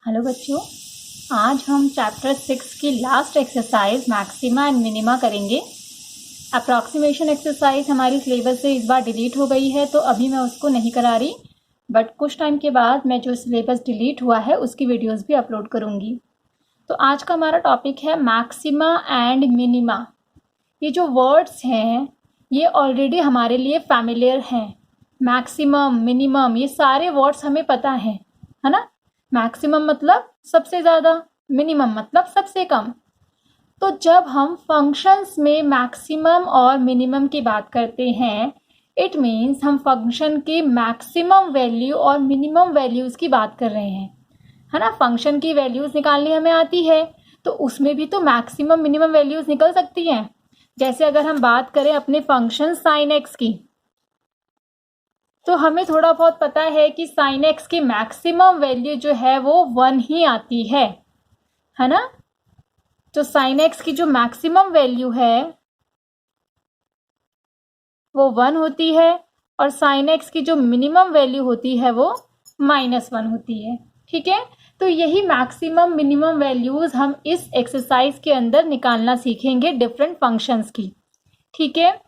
Hello बच्चों, आज हम चैप्टर 6 की last exercise maxima and minima करेंगे। अप्रॉक्सीमेशन एक्सरसाइज हमारी सिलेबस से इस बार डिलीट हो गई है, तो अभी मैं उसको नहीं करा रही, बट कुछ टाइम के बाद मैं जो सिलेबस डिलीट हुआ है उसकी वीडियोस भी अपलोड करूँगी। तो आज का हमारा टॉपिक है मैक्सिमा एंड मिनिमा। ये जो वर्ड्स हैं ये ऑलरेडी हमारे लिए फैमिलियर हैं। मैक्सिमम, मिनिमम, ये सारे वर्ड्स हमें पता हैं, है ना। मैक्सिमम मतलब सबसे ज़्यादा, मिनिमम मतलब सबसे कम। तो जब हम फंक्शंस में मैक्सिमम और मिनिमम की बात करते हैं, इट मीन्स हम फंक्शन की मैक्सिमम वैल्यू और मिनिमम वैल्यूज़ की बात कर रहे हैं, है ना। फंक्शन की वैल्यूज़ निकालनी हमें आती है, तो उसमें भी तो मैक्सिमम मिनिमम वैल्यूज़ निकल सकती हैं। जैसे अगर हम बात करें अपने फंक्शन साइन एक्स की, तो हमें थोड़ा बहुत पता है कि साइन एक्स की मैक्सिमम वैल्यू जो है वो 1 ही आती है ना। तो साइन एक्स की जो मैक्सिमम वैल्यू है वो 1 होती है, और साइन एक्स की जो मिनिमम वैल्यू होती है वो -1 होती है। ठीक है, तो यही मैक्सिमम मिनिमम वैल्यूज हम इस एक्सरसाइज के अंदर निकालना सीखेंगे डिफरेंट फंक्शंस की। ठीक है,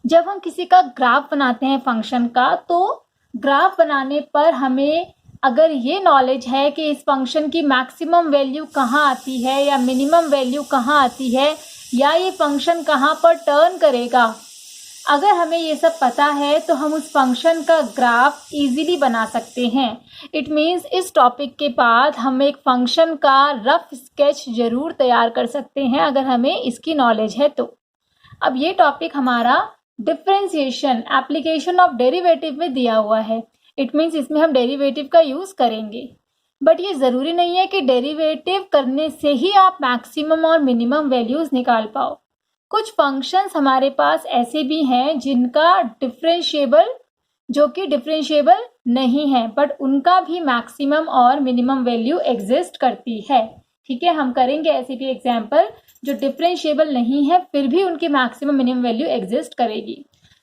जब हम किसी का ग्राफ बनाते हैं फंक्शन का, तो ग्राफ बनाने पर हमें अगर ये नॉलेज है कि इस फंक्शन की मैक्सिमम वैल्यू कहाँ आती है या मिनिमम वैल्यू कहाँ आती है, या ये फंक्शन कहाँ पर टर्न करेगा, अगर हमें ये सब पता है तो हम उस फंक्शन का ग्राफ इजीली बना सकते हैं। इट मीन्स इस टॉपिक के बाद हम एक फंक्शन का रफ स्केच जरूर तैयार कर सकते हैं अगर हमें इसकी नॉलेज है तो। अब ये टॉपिक हमारा डिफरेंशिएशन, एप्लीकेशन ऑफ डेरिवेटिव में दिया हुआ है। इट मीन्स इसमें हम डेरिवेटिव का यूज करेंगे, बट ये जरूरी नहीं है कि डेरिवेटिव करने से ही आप मैक्सिमम और मिनिमम वैल्यूज निकाल पाओ। कुछ फंक्शंस हमारे पास ऐसे भी हैं जिनका डिफरेंशिएबल, जो कि डिफरेंशिएबल नहीं है, बट उनका भी मैक्सिमम और मिनिमम वैल्यू एग्जिस्ट करती है। ठीक है, हम करेंगे ऐसे भी एग्जाम्पल जो डिफरेंशिएबल नहीं है फिर भी उनकी मैक्सिमम मिनिमम वैल्यू एग्जिस्ट करेगी।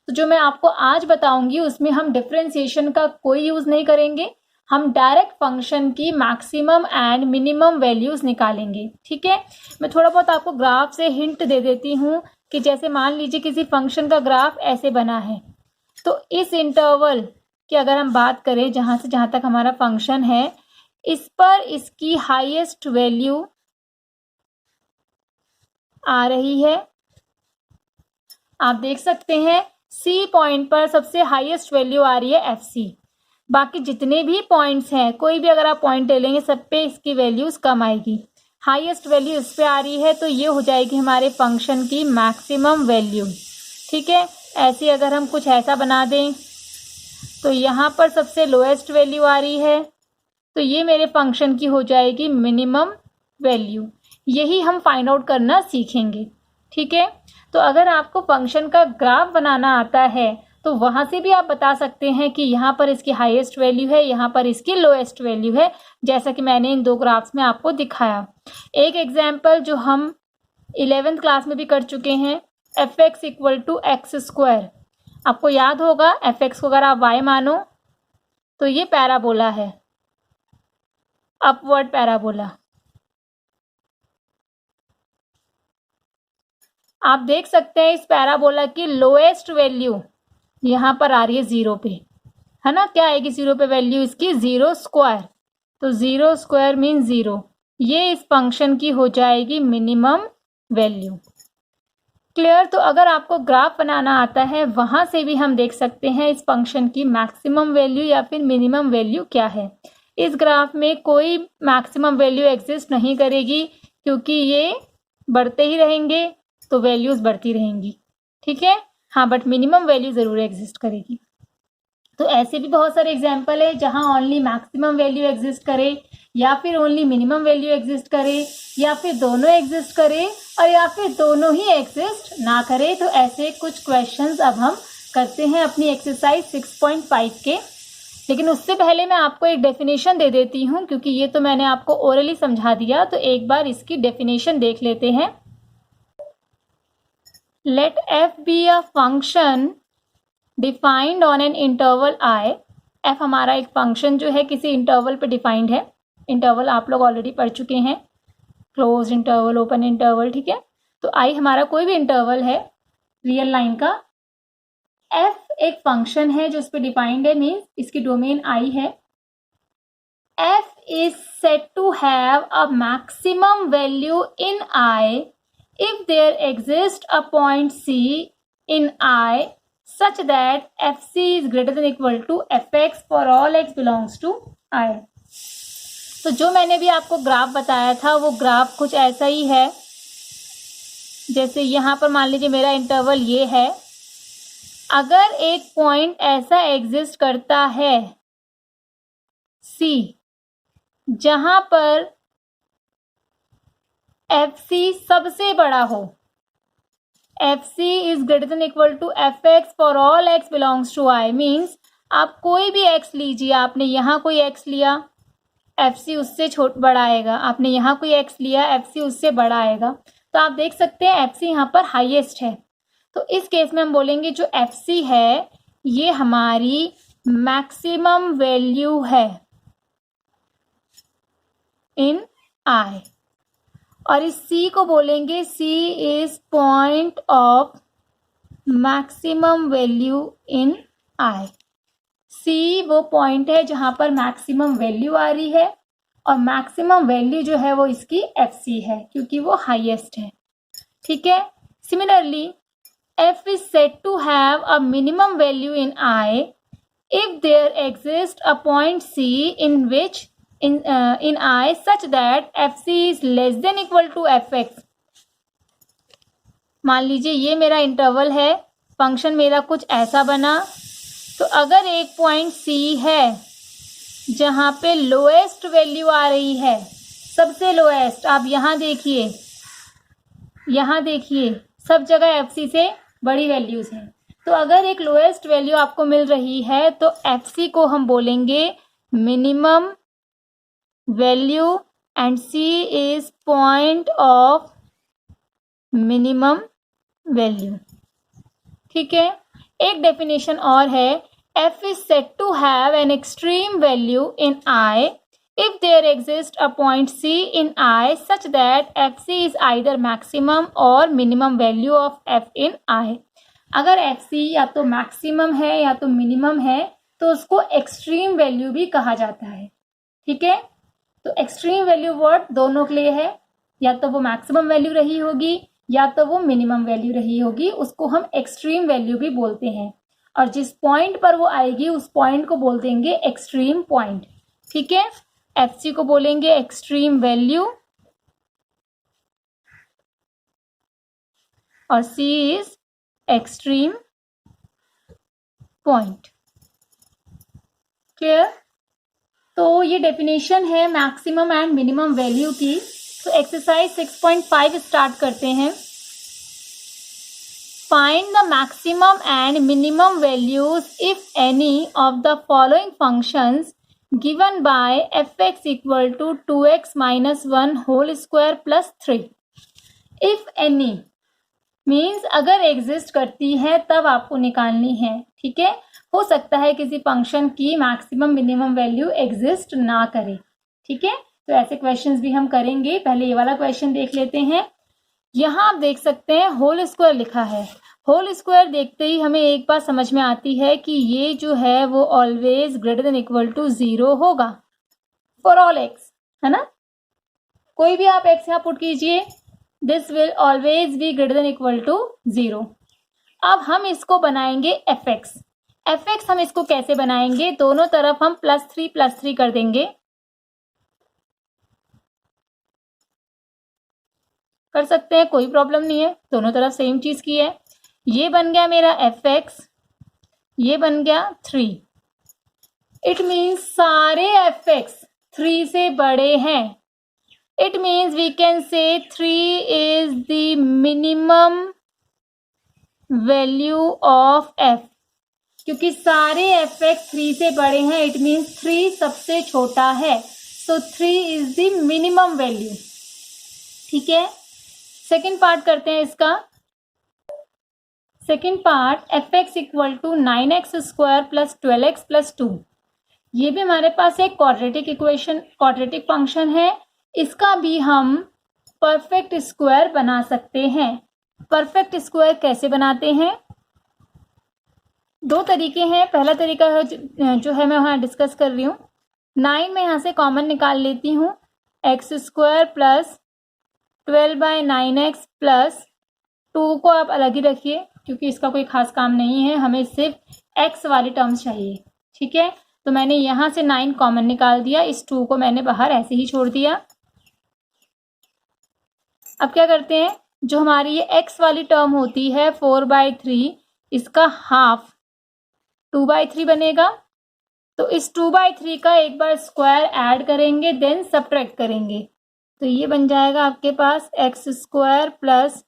तो जो मैं आपको आज बताऊंगी उसमें हम डिफरेंशिएशन का कोई यूज नहीं करेंगे, हम डायरेक्ट फंक्शन की मैक्सिमम एंड मिनिमम वैल्यूज निकालेंगे। ठीक है, मैं थोड़ा बहुत आपको ग्राफ से हिंट दे देती हूँ कि जैसे मान लीजिए किसी फंक्शन का ग्राफ ऐसे बना है, तो इस इंटरवल की अगर हम बात करें जहां से जहां तक हमारा फंक्शन है, इस पर इसकी हाईएस्ट वैल्यू आ रही है। आप देख सकते हैं सी पॉइंट पर सबसे हाईएस्ट वैल्यू आ रही है FC। बाकी जितने भी पॉइंट्स हैं, कोई भी अगर आप पॉइंट ले लेंगे सब पे इसकी वैल्यूज कम आएगी। हाईएस्ट वैल्यू इस पे आ रही है तो ये हो जाएगी हमारे फंक्शन की मैक्सिमम वैल्यू। ठीक है, ऐसे अगर हम कुछ ऐसा बना दें तो यहाँ पर सबसे लोएस्ट वैल्यू आ रही है, तो ये मेरे फंक्शन की हो जाएगी मिनिमम वैल्यू। यही हम फाइंड आउट करना सीखेंगे। ठीक है, तो अगर आपको फंक्शन का ग्राफ बनाना आता है तो वहां से भी आप बता सकते हैं कि यहाँ पर इसकी हाईएस्ट वैल्यू है, यहाँ पर इसकी लोएस्ट वैल्यू है, जैसा कि मैंने इन दो ग्राफ्स में आपको दिखाया। एक एग्जाम्पल जो हम 11th क्लास में भी कर चुके हैं, fx = x²। आपको याद होगा fx को अगर आप y मानो तो ये पैराबोला है, अपवर्ड पैराबोला। आप देख सकते हैं इस पैराबोला की लोएस्ट वैल्यू यहाँ पर आ रही है 0 पे, है ना। क्या आएगी 0 पे वैल्यू इसकी? 0²। तो 0² मीन 0। ये इस फंक्शन की हो जाएगी मिनिमम वैल्यू। क्लियर? तो अगर आपको ग्राफ बनाना आता है वहां से भी हम देख सकते हैं इस फंक्शन की मैक्सिमम वैल्यू या फिर मिनिमम वैल्यू क्या है। इस ग्राफ में कोई मैक्सिमम वैल्यू एग्जिस्ट नहीं करेगी क्योंकि ये बढ़ते ही रहेंगे तो वैल्यूज बढ़ती रहेंगी। ठीक है, हाँ, बट मिनिमम वैल्यू जरूर एग्जिस्ट करेगी। तो ऐसे भी बहुत सारे एग्जाम्पल है जहां ओनली मैक्सिमम वैल्यू एग्जिस्ट करे, या फिर ओनली मिनिमम वैल्यू एग्जिस्ट करे, या फिर दोनों एग्जिस्ट करे, और या फिर दोनों ही एग्जिस्ट ना करे। तो ऐसे कुछ क्वेश्चंस अब हम करते हैं अपनी एक्सरसाइज 6.5 के। लेकिन उससे पहले मैं आपको एक डेफिनेशन दे देती हूँ, क्योंकि ये तो मैंने आपको ओरली समझा दिया, तो एक बार इसकी डेफिनेशन देख लेते हैं। Let f be a function defined on an interval I। f हमारा एक फंक्शन जो है किसी इंटरवल पे डिफाइंड है, इंटरवल आप लोग ऑलरेडी पढ़ चुके हैं, क्लोज इंटरवल, ओपन इंटरवल, ठीक है। तो आई हमारा कोई भी इंटरवल है रियल लाइन का। एफ एक फंक्शन है जो इस पे डिफाइंड है, मीन्स इसकी डोमेन आई है। F is said to have a maximum value in I if there exist a point C in I such that fc is greater than equal to fx for all x belongs to I। तो जो मैंने भी आपको graph बताया था वो graph कुछ ऐसा ही है। जैसे यहाँ पर मान लीजिए मेरा इंटरवल ये है, अगर एक पॉइंट ऐसा एग्जिस्ट करता है C जहां पर fc सबसे बड़ा हो, fc is greater than equal to fx for all x belongs to I, means आप कोई भी x लीजिए, आपने यहाँ कोई x लिया fc उससे बड़ा आएगा, आपने यहाँ कोई x लिया fc उससे बड़ा आएगा। तो आप देख सकते हैं fc यहाँ पर हाईएस्ट है। तो इस केस में हम बोलेंगे जो fc है ये हमारी मैक्सिमम वैल्यू है इन I, और इस C को बोलेंगे C is point of maximum value in I। C वो पॉइंट है जहां पर मैक्सिमम वैल्यू आ रही है, और मैक्सिमम वैल्यू जो है वो इसकी FC है क्योंकि वो हाईएस्ट है, ठीक है। Similarly F is said to have a minimum value in I if there exists a point C in which in I such that fc is less than equal to fx। मान लीजिए ये मेरा interval है, function मेरा कुछ ऐसा बना। तो अगर एक पॉइंट C है जहां पे लोएस्ट वैल्यू आ रही है, सबसे लोएस्ट, आप यहाँ देखिए, यहाँ देखिए सब जगह fc से बड़ी वैल्यूज हैं। तो अगर एक लोएस्ट वैल्यू आपको मिल रही है तो fc को हम बोलेंगे minimum value and C is point of minimum value, ठीक है। एक डेफिनेशन और है, F is said to have an extreme value in I if there exists a point C in I such that FC is either maximum or minimum value of F in I। अगर FC या तो maximum है या तो minimum है तो उसको extreme value भी कहा जाता है, ठीक है। तो एक्सट्रीम वैल्यू वर्ड दोनों के लिए है, या तो वो मैक्सिमम वैल्यू रही होगी या तो वो मिनिमम वैल्यू रही होगी, उसको हम एक्सट्रीम वैल्यू भी बोलते हैं। और जिस पॉइंट पर वो आएगी उस पॉइंट को बोल देंगे एक्सट्रीम पॉइंट, ठीक है। एफसी को बोलेंगे एक्सट्रीम वैल्यू और सी इज एक्सट्रीम पॉइंट। क्लियर? तो ये डेफिनेशन है मैक्सिमम एंड मिनिमम वैल्यू की। तो एक्सरसाइज 6.5 स्टार्ट करते हैं। Find the maximum and minimum values if any of the following functions given by fx equal to 2x minus 1 whole square plus 3। If any means अगर exist करती है तब आपको निकालनी है, ठीक है। हो सकता है किसी फंक्शन की मैक्सिमम मिनिमम वैल्यू एग्जिस्ट ना करे, ठीक है। तो ऐसे क्वेश्चंस भी हम करेंगे। पहले ये वाला क्वेश्चन देख लेते हैं। यहाँ आप देख सकते हैं होल स्क्वायर लिखा है। होल स्क्वायर देखते ही हमें एक बात समझ में आती है कि ये जो है वो always greater than equal to 0 होगा फॉर ऑल एक्स, है ना। कोई भी आप एक्स यहाँ पुट कीजिए, this will always be greater than equal to 0। अब हम इसको बनाएंगे एफ एक्स। एफ एक्स हम इसको कैसे बनाएंगे, दोनों तरफ हम +3 कर देंगे, कर सकते हैं, कोई प्रॉब्लम नहीं है, दोनों तरफ सेम चीज की है। ये बन गया मेरा एफ एक्स, ये बन गया 3। इट मीन्स सारे एफ एक्स 3 से बड़े हैं। It means we can say 3 is the minimum value of F. क्योंकि सारे एफ एक्स 3 से बड़े हैं, इट मीन्स 3 सबसे छोटा है, so 3 is the minimum value, ठीक है। सेकेंड पार्ट करते हैं इसका। Second part F x equal to 9x square plus 12x plus 2। ये भी हमारे पास एक क्वाड्रेटिक फंक्शन है, इसका भी हम परफेक्ट स्क्वायर बना सकते हैं। परफेक्ट स्क्वायर कैसे बनाते हैं? दो तरीके हैं। पहला तरीका है जो है मैं वहाँ डिस्कस कर रही हूँ। 9 में यहाँ से कॉमन निकाल लेती हूँ, x square plus 12/9x plus 2 को आप अलग ही रखिए क्योंकि इसका कोई खास काम नहीं है, हमें सिर्फ x वाली टर्म्स चाहिए। ठीक है, तो मैंने यहाँ से 9 कॉमन निकाल दिया, इस 2 को मैंने बाहर ऐसे ही छोड़ दिया। अब क्या करते हैं, जो हमारी ये x वाली टर्म होती है 4/3, इसका हाफ 2/3 बनेगा। तो इस 2/3 का एक बार स्क्वायर ऐड करेंगे, देन सब्ट्रैक्ट करेंगे, तो ये बन जाएगा आपके पास x square plus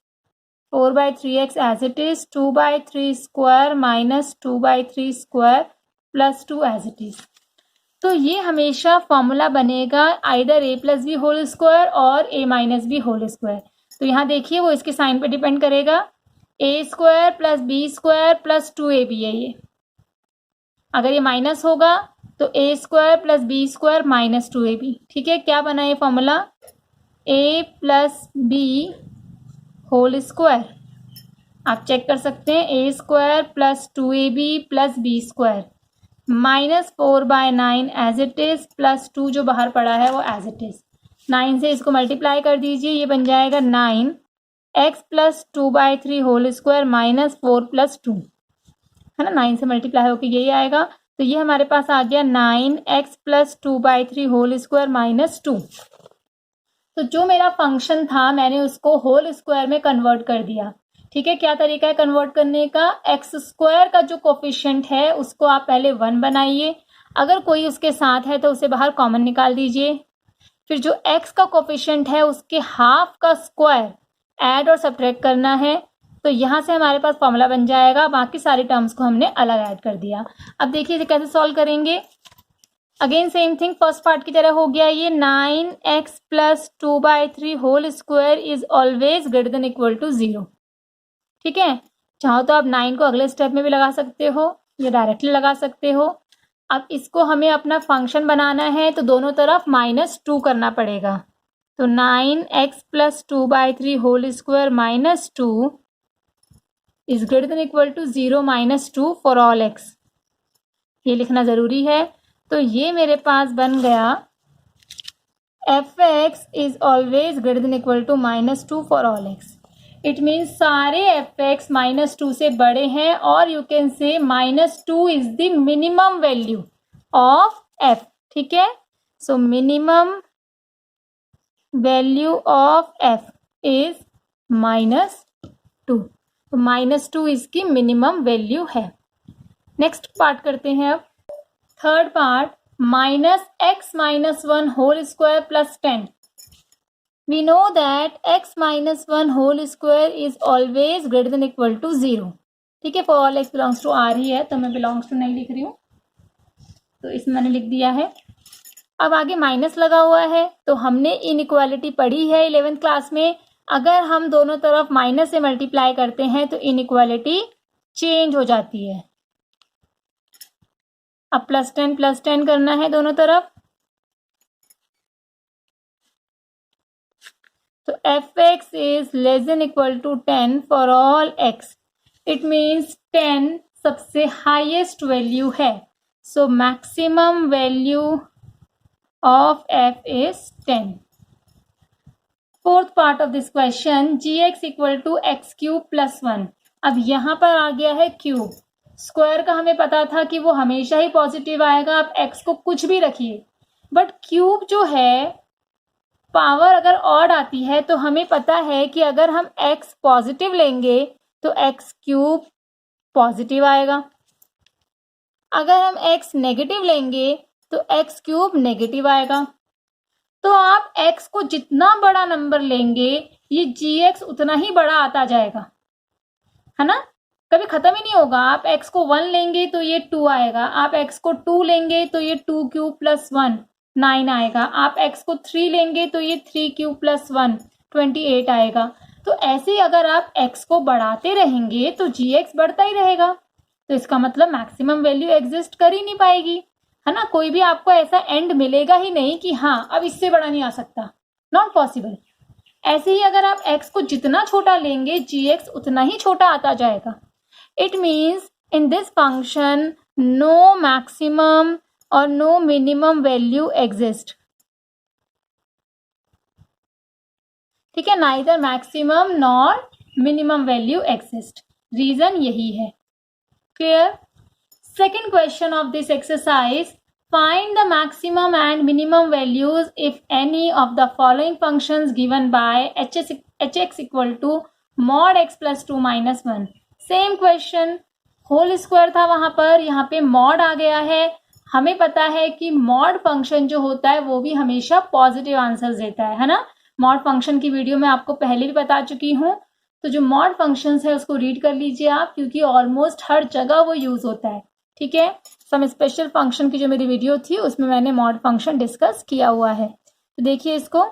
4/3x as it is, 2/3 square minus 2/3 square plus 2 as it is. तो ये हमेशा फॉर्मूला बनेगा either a plus B whole square और a minus b whole square. तो यहाँ देखिए वो इसके साइन पे डिपेंड करेगा, a square plus B square plus 2ab है ये। अगर ये माइनस होगा तो a square plus B square minus 2ab। ठीक है, क्या बना ये formula? a plus B whole square, आप चेक कर सकते हैं, a square plus 2ab plus B square minus 4/9 as it is plus 2 जो बाहर पड़ा है वो एज इट इज। 9 से इसको मल्टीप्लाई कर दीजिए, ये बन जाएगा 9x plus 2/3 whole square minus 4 plus 2, है ना। 9 से मल्टीप्लाई होकर यही आएगा, तो ये हमारे पास आ गया 9x plus 2/3 whole square minus 2। तो जो मेरा फंक्शन था मैंने उसको होल स्क्वायर में कन्वर्ट कर दिया। ठीक है, क्या तरीका है कन्वर्ट करने का? एक्स स्क्वायर का जो कोफिशिएंट है उसको आप पहले 1 बनाइए, अगर कोई उसके साथ है तो उसे बाहर कॉमन निकाल दीजिए। फिर जो एक्स का कोफिशिएंट है उसके हाफ का स्क्वायर ऐड और सब्ट्रैक्ट करना है, तो यहाँ से हमारे पास फॉर्मूला बन जाएगा। बाकी सारे टर्म्स को हमने अलग ऐड कर दिया। अब देखिए इसे कैसे सॉल्व करेंगे। Again same thing, first part की तरह हो गया ये, 9x plus 2/3 whole square is always greater than equal to 0। ठीक है, चाहो तो आप 9 को अगले स्टेप में भी लगा सकते हो या डायरेक्टली लगा सकते हो। अब इसको हमें अपना फंक्शन बनाना है तो दोनों तरफ -2 करना पड़ेगा। तो 9x plus 2/3 whole square minus 2 is greater than equal to 0 -2 for all x, ये लिखना ज़रूरी है। तो ये मेरे पास बन गया f(x) is always greater than equal to -2 for all x। It means सारे f(x) -2 से बड़े हैं, और you can say -2 is the minimum value of f। ठीक है, so minimum value of f is -2, तो -2 इसकी मिनिमम वैल्यू है। नेक्स्ट पार्ट करते हैं अब, third part, -x - 1 whole square plus 10। We know that x - 1 whole square is always greater than equal to 0। ठीक है, for all x belongs to R ही है, तो मैं belongs to नहीं लिख रही हूँ, तो इसमें मैंने लिख दिया है। अब आगे माइनस लगा हुआ है, तो हमने इनइक्वालिटी पढ़ी है 11th क्लास में, अगर हम दोनों तरफ माइनस से मल्टीप्लाई करते हैं तो इनइक्वालिटी चेंज हो जाती है। अब +10 करना है दोनों तरफ, तो f(x) is less than equal to 10 for all x। It means 10 सबसे हाईएस्ट वैल्यू है, so maximum value of f is 10। Fourth part of this question, gx equal to x³ + 1। अब यहाँ पर आ गया है क्यूब, स्क्वायर का हमें पता था कि वो हमेशा ही पॉजिटिव आएगा, आप x को कुछ भी रखिए, बट क्यूब जो है पावर अगर ऑड आती है तो हमें पता है कि अगर हम x पॉजिटिव लेंगे तो x³ पॉजिटिव आएगा, अगर हम x नेगेटिव लेंगे तो x³ नेगेटिव आएगा। तो आप x को जितना बड़ा नंबर लेंगे ये gx उतना ही बड़ा आता जाएगा, है ना, कभी खत्म ही नहीं होगा। आप x को 1 लेंगे तो ये 2 आएगा, आप x को 2 लेंगे तो ये 2³ + 1 9 आएगा, आप x को 3 लेंगे तो ये 3³ + 1 28 आएगा। तो ऐसे ही अगर आप x को बढ़ाते रहेंगे तो gx बढ़ता ही रहेगा, तो इसका मतलब मैक्सिमम वैल्यू एग्जिस्ट कर ही नहीं पाएगी, है ना। कोई भी आपको ऐसा एंड मिलेगा ही नहीं कि हाँ अब इससे बड़ा नहीं आ सकता, नॉट पॉसिबल। ऐसे ही अगर आप x को जितना छोटा लेंगे gx उतना ही छोटा आता जाएगा। It means in this function no maximum और नो मिनिमम वैल्यू एग्जिस्ट। ठीक है, neither maximum nor minimum value exist. Reason यही है। Clear. Second question of this exercise, find the maximum and minimum values if any of the following functions given by hx equal to mod x plus 2 minus 1। Same question, whole square था वहां पर, यहाँ पे mod आ गया है। हमें पता है कि मॉड फंक्शन जो होता है वो भी हमेशा पॉजिटिव आंसर्स देता है ना। मॉड फंक्शन की वीडियो मैं आपको पहले भी बता चुकी हूँ, तो जो मॉड फंक्शंस है उसको रीड कर लीजिए आप, क्योंकि ऑलमोस्ट हर जगह वो यूज होता है। ठीक है, सम स्पेशल फंक्शन की जो मेरी वीडियो थी उसमें मैंने मॉड फंक्शन डिस्कस किया हुआ है। तो देखिए इसको,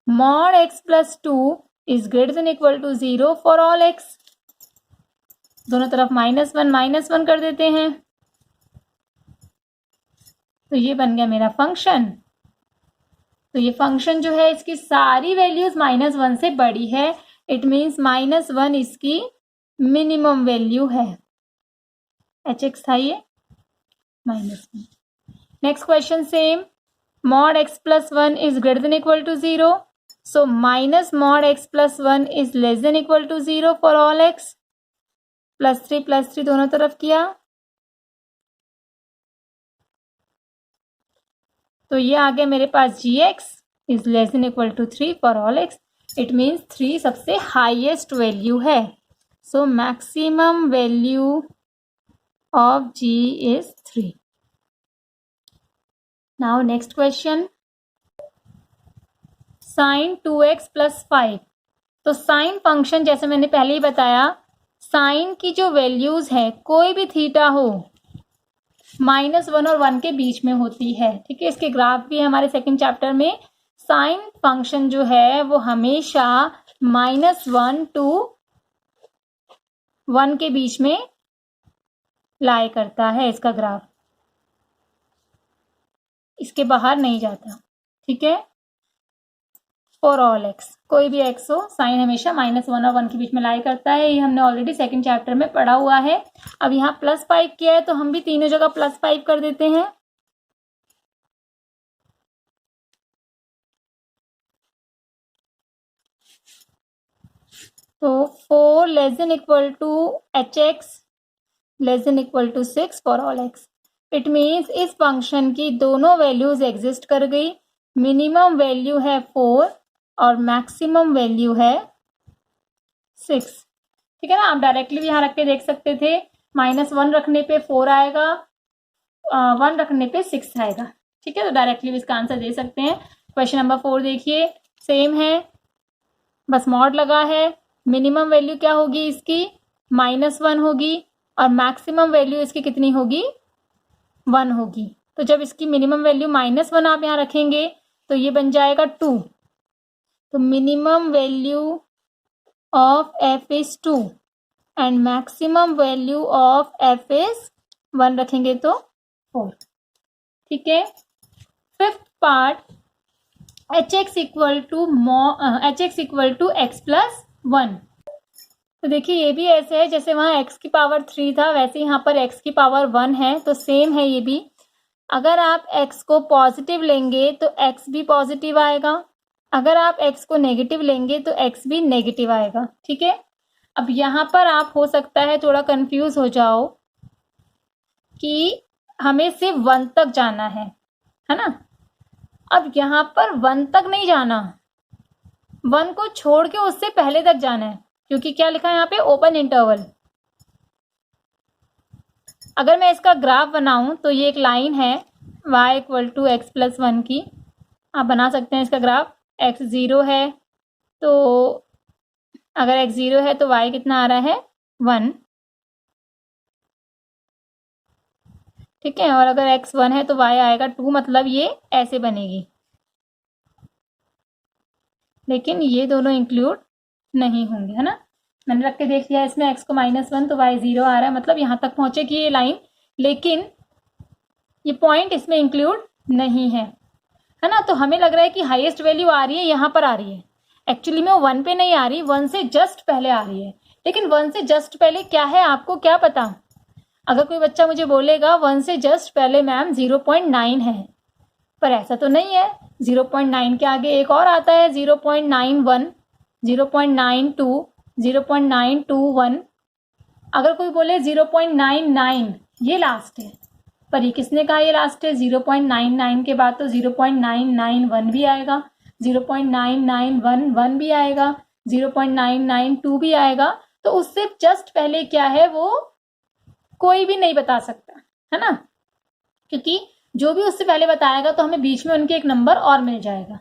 mod x plus 2 is greater than equal to 0 for all x। दोनों तरफ -1 कर देते हैं, तो ये बन गया मेरा फंक्शन। तो ये फंक्शन जो है इसकी सारी वैल्यूज -1 से बड़ी है। इट मीन्स -1 इसकी मिनिमम वैल्यू है। hx था ये, -1। Next question same, mod x plus 1 is greater than equal to 0, so minus mod x plus 1 is less than equal to 0 for all x। +3 दोनों तरफ किया, तो ये आ गया मेरे पास gx is less than equal to 3 for all x। It means 3 सबसे highest value है, so maximum value of g is 3। Now next question, sin 2x plus 5। तो साइन फंक्शन जैसे मैंने पहले ही बताया, साइन की जो वैल्यूज है कोई भी थीटा हो -1 और 1 के बीच में होती है। ठीक है, इसके ग्राफ भी है हमारे सेकंड चैप्टर में। साइन फंक्शन जो है वो हमेशा -1 to 1 के बीच में लाई करता है, इसका ग्राफ इसके बाहर नहीं जाता। ठीक है, फॉर ऑल एक्स, कोई भी एक्स हो, साइन हमेशा -1 और 1 के बीच में लाई करता है। ये हमने ऑलरेडी सेकंड चैप्टर में पढ़ा हुआ है। अब यहाँ +5 किया है तो हम भी तीनों जगह +5 कर देते हैं। तो 4 less than equal to hx less than equal to 6 for all x। It means इस फंक्शन की दोनों वैल्यूज एग्जिस्ट कर गई। मिनिमम वैल्यू है 4 और मैक्सिमम वैल्यू है 6। ठीक है ना, आप डायरेक्टली भी यहाँ रख के देख सकते थे। -1 रखने पे 4 आएगा, 1 रखने पे 6 आएगा। ठीक है, तो डायरेक्टली भी इसका आंसर दे सकते हैं। क्वेश्चन नंबर 4 देखिए, सेम है, बस मॉड लगा है। मिनिमम वैल्यू क्या होगी इसकी, -1 होगी, और मैक्सिमम वैल्यू इसकी कितनी होगी, 1 होगी। तो जब इसकी मिनिमम वैल्यू -1 आप यहाँ रखेंगे तो ये बन जाएगा 2। तो minimum value of f is 2 and maximum value of f is 1 रखेंगे तो 4। ठीक है, fifth part, hx equal to x plus 1। तो देखिए ये भी ऐसे है, जैसे वहाँ x की पावर 3 था वैसे यहाँ पर x की पावर 1 है, तो सेम है ये भी। अगर आप x को पॉजिटिव लेंगे तो x भी पॉजिटिव आएगा, अगर आप x को नेगेटिव लेंगे तो x भी नेगेटिव आएगा। ठीक है, अब यहाँ पर आप हो सकता है थोड़ा कंफ्यूज हो जाओ कि हमें सिर्फ 1 तक जाना है ना। अब यहाँ पर 1 तक नहीं जाना, 1 को छोड़ के उससे पहले तक जाना है, क्योंकि क्या लिखा है यहाँ पे, ओपन इंटरवल। अगर मैं इसका ग्राफ बनाऊं तो ये एक लाइन है y equal to x plus 1 की, आप बना सकते हैं इसका ग्राफ। x 0 है, तो अगर x 0 है तो y कितना आ रहा है, 1। ठीक है, और अगर x 1 है तो y आएगा 2, मतलब ये ऐसे बनेगी। लेकिन ये दोनों इंक्लूड नहीं होंगे, है ना। मैंने रख के देख लिया इसमें x को -1 तो y 0 आ रहा है, मतलब यहाँ तक पहुंचेगी ये लाइन। लेकिन ये पॉइंट इसमें इंक्लूड नहीं है, है ना। तो हमें लग रहा है कि हाईएस्ट वैल्यू आ रही है, यहाँ पर आ रही है, एक्चुअली में वो 1 पे नहीं आ रही, 1 से जस्ट पहले आ रही है। लेकिन 1 से जस्ट पहले क्या है आपको क्या पता? अगर कोई बच्चा मुझे बोलेगा 1 से जस्ट पहले मैम 0.9 है, पर ऐसा तो नहीं है। 0.9 के आगे एक और आता है 0.91, 0.92, 0.921। अगर कोई बोले 0.99 ये लास्ट है, पर ये किसने कहा ये लास्ट है? 0.99 के बाद तो 0.991 भी आएगा, 0.9911 भी आएगा, 0.992 भी आएगा। तो उससे जस्ट पहले क्या है वो कोई भी नहीं बता सकता, है ना, क्योंकि जो भी उससे पहले बताएगा तो हमें बीच में उनके एक नंबर और मिल जाएगा।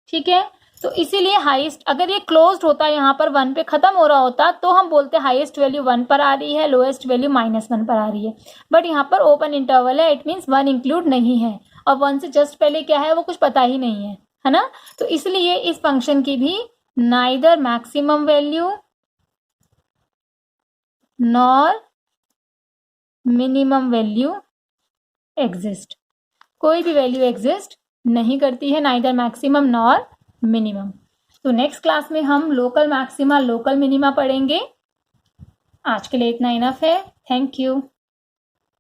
ठीक है, तो इसीलिए हाईएस्ट, अगर ये क्लोज्ड होता यहाँ पर 1 पे खत्म हो रहा होता तो हम बोलते हाईएस्ट वैल्यू 1 पर आ रही है, लोएस्ट वैल्यू -1 पर आ रही है। बट यहाँ पर ओपन इंटरवल है, इट मीन्स 1 इंक्लूड नहीं है, और 1 से जस्ट पहले क्या है वो कुछ पता ही नहीं है ना। तो इसलिए इस फंक्शन की भी neither maximum value nor minimum value exist, कोई भी वैल्यू एग्जिस्ट नहीं करती है, नाइदर मैक्सिमम नॉर मिनिमम। तो नेक्स्ट क्लास में हम लोकल मैक्सिमा लोकल मिनिमा पढ़ेंगे। आज के लिए इतना इनफ है। Thank you.